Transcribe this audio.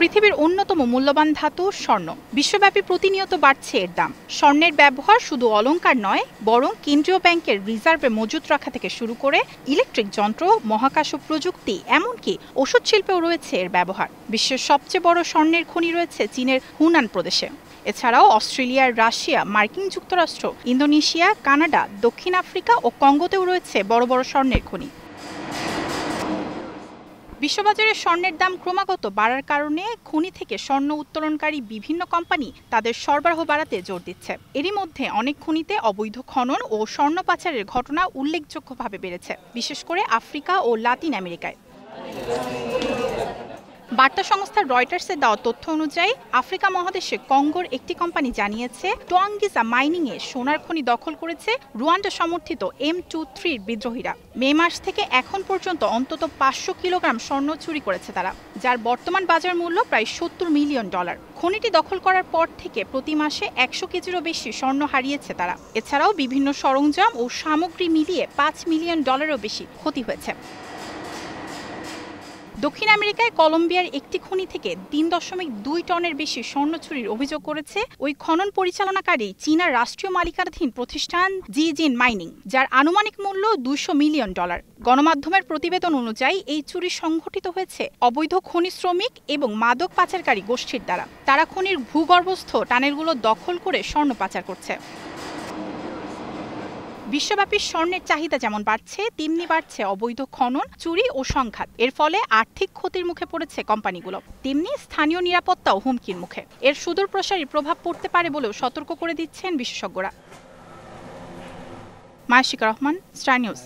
পৃথিবীর অন্যতম মূল্যবান ধাতু স্বর্ণ। বিশ্বব্যাপী প্রতিনিয়ত বাড়ছে এর দাম। স্বর্ণের ব্যবহার শুধু অলংকার নয়, বরং কেন্দ্রীয় ব্যাংকের রিজার্ভে মজুত রাখা থেকে শুরু করে ইলেকট্রিক যন্ত্র, মহাকাশ প্রযুক্তি, এমনকি ওষুধ শিল্পেও রয়েছে এর ব্যবহার। বিশ্বের সবচেয়ে বড় স্বর্ণের খনি রয়েছে চীনের হুনান প্রদেশে। এছাড়াও অস্ট্রেলিয়া, রাশিয়া, মার্কিন যুক্তরাষ্ট্র, ইন্দোনেশিয়া, কানাডা, দক্ষিণ আফ্রিকা ও কঙ্গোতেও রয়েছে বড় বড় স্বর্ণের খনি। বিশ্ববাজারে স্বর্ণের দাম ক্রমাগত বাড়ার কারণে খনি থেকে স্বর্ণ উত্তোলনকারী বিভিন্ন কোম্পানি তাদের সরবরাহ বাড়াতে জোর দিচ্ছে। এরই মধ্যে অনেক খনিতে অবৈধ খনন ও স্বর্ণ পাচারের ঘটনা উল্লেখযোগ্যভাবে বেড়েছে, বিশেষ করে আফ্রিকা ও লাতিন আমেরিকায়। বার্তা সংস্থা রয়টার্সের দেওয়া তথ্য অনুযায়ী আফ্রিকা মহাদেশে কঙ্গোর একটি কোম্পানি জানিয়েছে, টোয়াঙ্গিজা মাইনিংয়ে সোনার খনি দখল করেছে রুয়ান্ডা সমর্থিত M23 বিদ্রোহীরা। মে মাস থেকে এখন পর্যন্ত অন্তত 500 কিলোগ্রাম স্বর্ণ চুরি করেছে তারা, যার বর্তমান বাজার মূল্য প্রায় $70 মিলিয়ন। খনিটি দখল করার পর থেকে প্রতি মাসে 100 কেজিরও বেশি স্বর্ণ হারিয়েছে তারা। এছাড়াও বিভিন্ন সরঞ্জাম ও সামগ্রী মিলিয়ে $5 মিলিয়ন বেশি ক্ষতি হয়েছে। দক্ষিণ আমেরিকায় কলম্বিয়ার একটি খনি থেকে 3.2 টনের বেশি স্বর্ণ চুরির অভিযোগ করেছে ওই খনন পরিচালনাকারী চীনা রাষ্ট্রীয় মালিকানাধীন প্রতিষ্ঠান জিজিন মাইনিং, যার আনুমানিক মূল্য $200 মিলিয়ন। গণমাধ্যমের প্রতিবেদন অনুযায়ী এই চুরি সংঘটিত হয়েছে অবৈধ খনি শ্রমিক এবং মাদক পাচারকারী গোষ্ঠীর দ্বারা। তারা খনির ভূগর্ভস্থ টানেলগুলো দখল করে স্বর্ণ পাচার করছে। বিশ্বব্যাপী স্বর্ণের চাহিদা যেমন বাড়ছে, তেমনি বাড়ছে অবৈধ খনন, চুরি ও সংঘাত। এর ফলে আর্থিক ক্ষতির মুখে পড়েছে কোম্পানিগুলো, তেমনি স্থানীয় নিরাপত্তাও হুমকির মুখে। এর সুদূরপ্রসারী প্রভাব পড়তে পারে বলেও সতর্ক করে দিচ্ছেন বিশেষজ্ঞরা। মায়াশিকা রহমান, স্টার নিউজ।